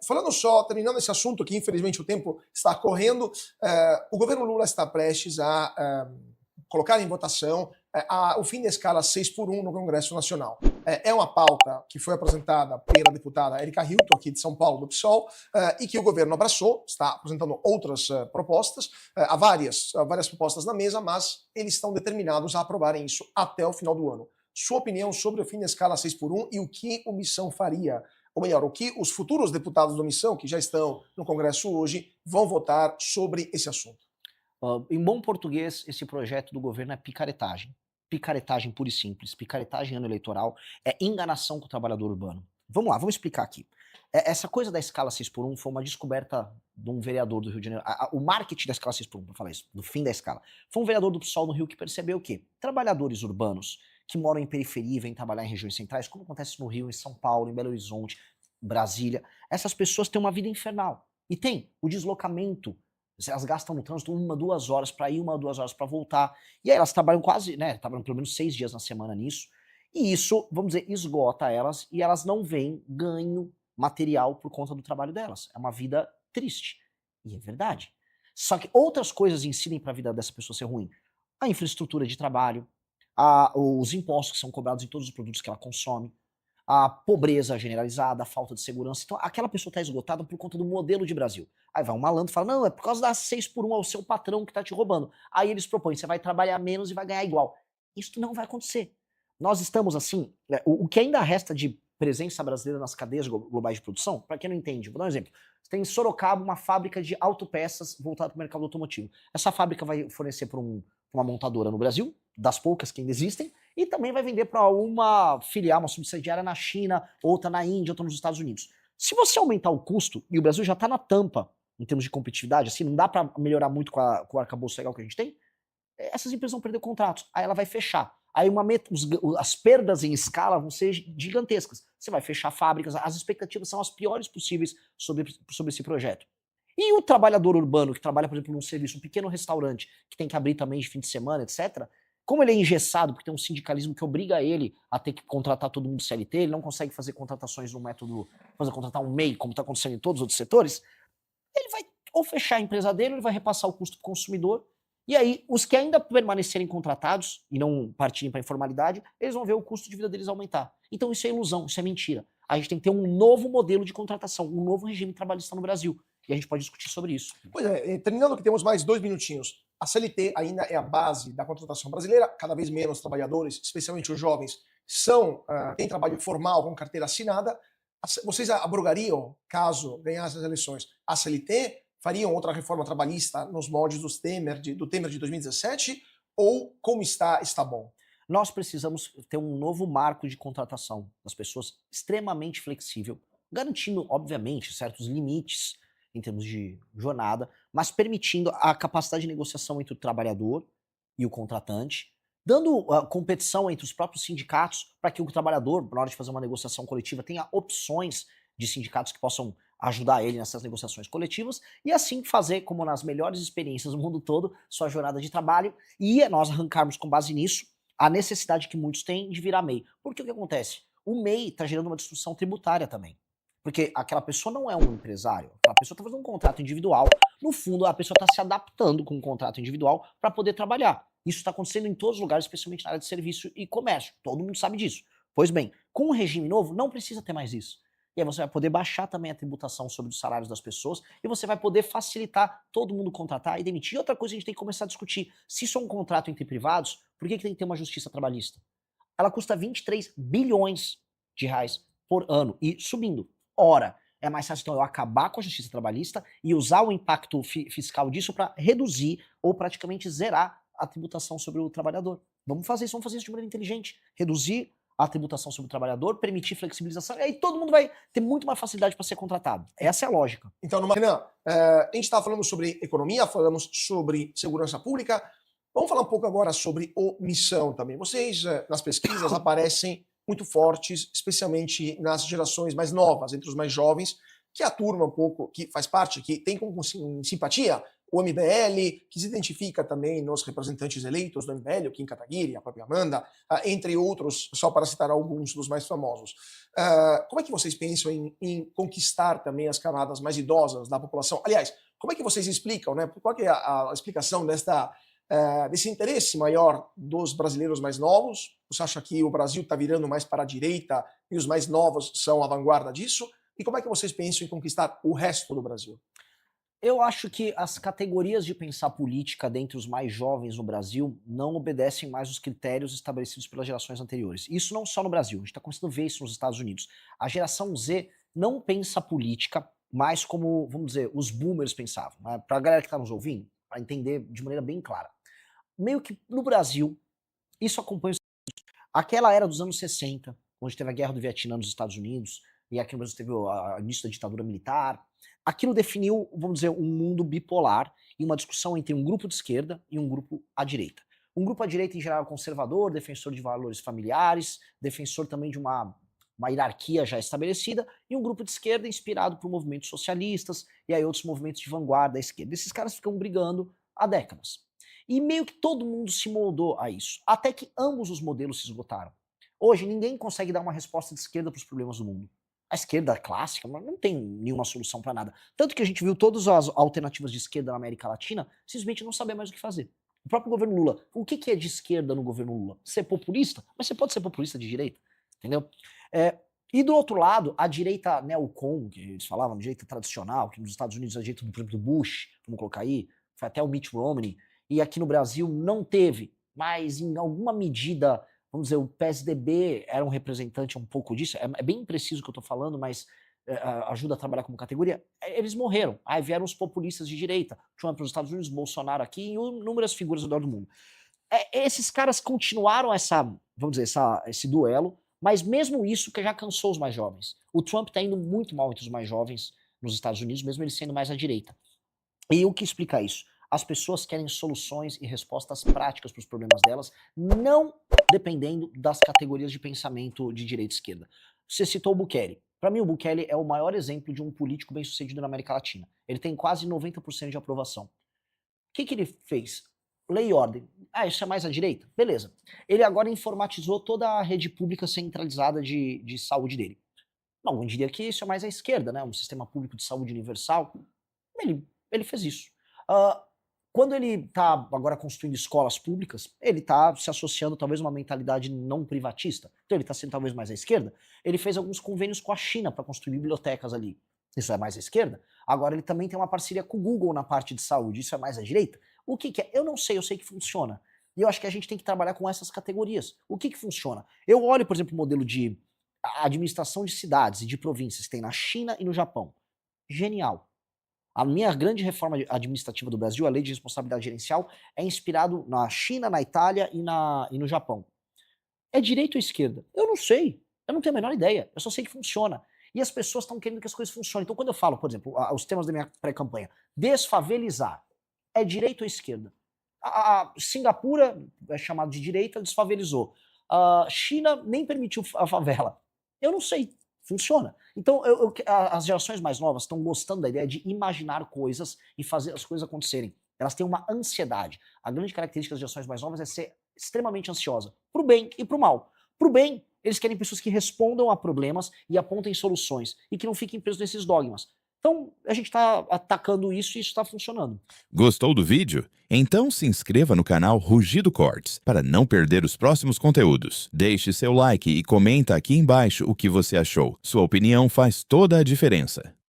Falando só, terminando esse assunto que infelizmente o tempo está correndo, o governo Lula está prestes a colocar em votação o fim da escala 6x1 no Congresso Nacional. É uma pauta que foi apresentada pela deputada Erika Hilton, aqui de São Paulo, do PSOL, e que o governo abraçou, está apresentando outras propostas, há várias propostas na mesa, mas eles estão determinados a aprovarem isso até o final do ano. Sua opinião sobre o fim da escala 6x1 e o que o Missão faria? Ou melhor, o que os futuros deputados do Missão, que já estão no Congresso hoje, vão votar sobre esse assunto? Em bom português, esse projeto do governo é picaretagem. Picaretagem pura e simples, picaretagem ano eleitoral, é enganação com o trabalhador urbano. Vamos lá, vamos explicar aqui. Essa coisa da escala 6x1 foi uma descoberta de um vereador do Rio de Janeiro. O marketing da escala 6x1, para falar isso, do fim da escala, foi um vereador do PSOL no Rio que percebeu que trabalhadores urbanos que moram em periferia e vêm trabalhar em regiões centrais, como acontece no Rio, em São Paulo, em Belo Horizonte, Brasília, essas pessoas têm uma vida infernal. E tem o deslocamento. Elas gastam no trânsito 1, 2 horas para ir, 1, 2 horas para voltar. E aí elas trabalham quase, né? Trabalham pelo menos 6 dias na semana nisso. E isso, vamos dizer, esgota elas e elas não veem ganho material por conta do trabalho delas. É uma vida triste. E é verdade. Só que outras coisas incidem para a vida dessa pessoa ser ruim. A infraestrutura de trabalho, os impostos que são cobrados em todos os produtos que ela consome, a pobreza generalizada, a falta de segurança. Então, aquela pessoa está esgotada por conta do modelo de Brasil. Aí vai um malandro e fala, não, é por causa da 6x1, é o seu patrão que está te roubando. Aí eles propõem, você vai trabalhar menos e vai ganhar igual. Isso não vai acontecer. Nós estamos assim, o que ainda resta de presença brasileira nas cadeias globais de produção, para quem não entende, vou dar um exemplo. Você tem em Sorocaba uma fábrica de autopeças voltada para o mercado automotivo. Essa fábrica vai fornecer para uma montadora no Brasil, das poucas que ainda existem, e também vai vender para uma filial, uma subsidiária na China, outra na Índia, outra nos Estados Unidos. Se você aumentar o custo, e o Brasil já está na tampa em termos de competitividade, assim, não dá para melhorar muito com o arcabouço legal que a gente tem, essas empresas vão perder contratos, aí ela vai fechar. Aí as perdas em escala vão ser gigantescas. Você vai fechar fábricas, as expectativas são as piores possíveis sobre esse projeto. E o trabalhador urbano que trabalha, por exemplo, num serviço, um pequeno restaurante, que tem que abrir também de fim de semana, etc., como ele é engessado, porque tem um sindicalismo que obriga ele a ter que contratar todo mundo CLT, ele não consegue fazer contratações no método, contratar um MEI, como está acontecendo em todos os outros setores, ele vai ou fechar a empresa dele, ou ele vai repassar o custo para o consumidor, e aí os que ainda permanecerem contratados e não partirem para a informalidade, eles vão ver o custo de vida deles aumentar. Então isso é ilusão, isso é mentira. A gente tem que ter um novo modelo de contratação, um novo regime trabalhista no Brasil. E a gente pode discutir sobre isso. Pois é, terminando que temos mais 2 minutinhos. A CLT ainda é a base da contratação brasileira, cada vez menos trabalhadores, especialmente os jovens, têm trabalho formal com carteira assinada. Vocês abrogariam, caso ganhassem as eleições, a CLT? Fariam outra reforma trabalhista nos moldes do Temer de 2017? Ou como está bom? Nós precisamos ter um novo marco de contratação das pessoas extremamente flexível, garantindo, obviamente, certos limites em termos de jornada, mas permitindo a capacidade de negociação entre o trabalhador e o contratante, dando competição entre os próprios sindicatos para que o trabalhador, na hora de fazer uma negociação coletiva, tenha opções de sindicatos que possam ajudar ele nessas negociações coletivas e assim fazer, como nas melhores experiências do mundo todo, sua jornada de trabalho e nós arrancarmos com base nisso a necessidade que muitos têm de virar MEI. Porque o que acontece? O MEI está gerando uma distorção tributária também. Porque aquela pessoa não é um empresário, aquela pessoa está fazendo um contrato individual. No fundo, a pessoa está se adaptando com um contrato individual para poder trabalhar. Isso está acontecendo em todos os lugares, especialmente na área de serviço e comércio. Todo mundo sabe disso. Pois bem, com o regime novo, não precisa ter mais isso. E aí você vai poder baixar também a tributação sobre os salários das pessoas e você vai poder facilitar todo mundo contratar e demitir. E outra coisa que a gente tem que começar a discutir, se isso é um contrato entre privados, por que tem que ter uma justiça trabalhista? Ela custa 23 bilhões de reais por ano e subindo. Ora, é mais fácil então eu acabar com a justiça trabalhista e usar o impacto fiscal disso para reduzir ou praticamente zerar a tributação sobre o trabalhador. Vamos fazer isso de maneira inteligente. Reduzir a tributação sobre o trabalhador, permitir flexibilização, e aí todo mundo vai ter muito mais facilidade para ser contratado. Essa é a lógica. Então, Renan, a gente estava falando sobre economia, falamos sobre segurança pública, vamos falar um pouco agora sobre omissão também. Vocês, nas pesquisas, aparecem muito fortes, especialmente nas gerações mais novas, entre os mais jovens, que a turma um pouco, que faz parte, que tem como simpatia o MBL, que se identifica também nos representantes eleitos do MBL, o Kim Kataguiri, a própria Amanda, entre outros, só para citar alguns dos mais famosos. Como é que vocês pensam em conquistar também as camadas mais idosas da população? Aliás, como é que vocês explicam, né? Qual que é a explicação desse interesse maior dos brasileiros mais novos? Você acha que o Brasil está virando mais para a direita e os mais novos são a vanguarda disso? E como é que vocês pensam em conquistar o resto do Brasil? Eu acho que as categorias de pensar política dentre os mais jovens no Brasil não obedecem mais os critérios estabelecidos pelas gerações anteriores. Isso não só no Brasil, a gente está começando a ver isso nos Estados Unidos. A geração Z não pensa política mais como, vamos dizer, os boomers pensavam. Né? Para a galera que está nos ouvindo, para entender de maneira bem clara. Meio que no Brasil, isso acompanha aquela era dos anos 60, onde teve a guerra do Vietnã nos Estados Unidos, e aqui no Brasil teve o início da ditadura militar. Aquilo definiu, vamos dizer, um mundo bipolar e uma discussão entre um grupo de esquerda e um grupo à direita. Um grupo à direita, em geral, conservador, defensor de valores familiares, defensor também de uma hierarquia já estabelecida, e um grupo de esquerda inspirado por movimentos socialistas e aí outros movimentos de vanguarda à esquerda. Esses caras ficam brigando há décadas. E meio que todo mundo se moldou a isso, até que ambos os modelos se esgotaram. Hoje, ninguém consegue dar uma resposta de esquerda para os problemas do mundo. A esquerda clássica não tem nenhuma solução para nada. Tanto que a gente viu todas as alternativas de esquerda na América Latina simplesmente não saber mais o que fazer. O próprio governo Lula. O que é de esquerda no governo Lula? Ser populista? Mas você pode ser populista de direita, entendeu? E do outro lado, a direita neocon, que eles falavam, a direita tradicional, que nos Estados Unidos é a direita, por exemplo, do Bush, vamos colocar aí, foi até o Mitt Romney, e aqui no Brasil não teve, mas em alguma medida, vamos dizer, o PSDB era um representante um pouco disso, é bem impreciso o que eu estou falando, mas ajuda a trabalhar como categoria. Eles morreram, aí vieram os populistas de direita, Trump nos Estados Unidos, Bolsonaro aqui, e inúmeras figuras ao redor do mundo. Esses caras continuaram vamos dizer, esse duelo, mas mesmo isso que já cansou os mais jovens. O Trump está indo muito mal entre os mais jovens nos Estados Unidos, mesmo ele sendo mais à direita. E o que explica isso? As pessoas querem soluções e respostas práticas para os problemas delas, não dependendo das categorias de pensamento de direita e esquerda. Você citou o Bukele. Para mim, o Bukele é o maior exemplo de um político bem-sucedido na América Latina. Ele tem quase 90% de aprovação. O que ele fez? Lei e ordem. Isso é mais à direita? Beleza. Ele agora informatizou toda a rede pública centralizada de saúde dele. Alguém diria que isso é mais à esquerda, né? Um sistema público de saúde universal. Ele fez isso. Quando ele está agora construindo escolas públicas, ele está se associando talvez a uma mentalidade não privatista. Então ele está sendo talvez mais à esquerda. Ele fez alguns convênios com a China para construir bibliotecas ali. Isso é mais à esquerda. Agora ele também tem uma parceria com o Google na parte de saúde. Isso é mais à direita. O que é? Eu não sei, eu sei que funciona. E eu acho que a gente tem que trabalhar com essas categorias. O que funciona? Eu olho, por exemplo, o modelo de administração de cidades e de províncias que tem na China e no Japão. Genial. A minha grande reforma administrativa do Brasil, a lei de responsabilidade gerencial, é inspirado na China, na Itália e no Japão. É direita ou esquerda? Eu não sei. Eu não tenho a menor ideia. Eu só sei que funciona. E as pessoas estão querendo que as coisas funcionem. Então, quando eu falo, por exemplo, os temas da minha pré-campanha, desfavelizar, é direita ou esquerda? A Singapura, é chamado de direita, desfavelizou. A China nem permitiu a favela. Eu não sei. Funciona. Então, as gerações mais novas estão gostando da ideia de imaginar coisas e fazer as coisas acontecerem. Elas têm uma ansiedade. A grande característica das gerações mais novas é ser extremamente ansiosa, pro bem e pro mal. Pro bem, eles querem pessoas que respondam a problemas e apontem soluções e que não fiquem presos nesses dogmas. Então, a gente está atacando isso e isso está funcionando. Gostou do vídeo? Então se inscreva no canal Rugido Cortes para não perder os próximos conteúdos. Deixe seu like e comenta aqui embaixo o que você achou. Sua opinião faz toda a diferença.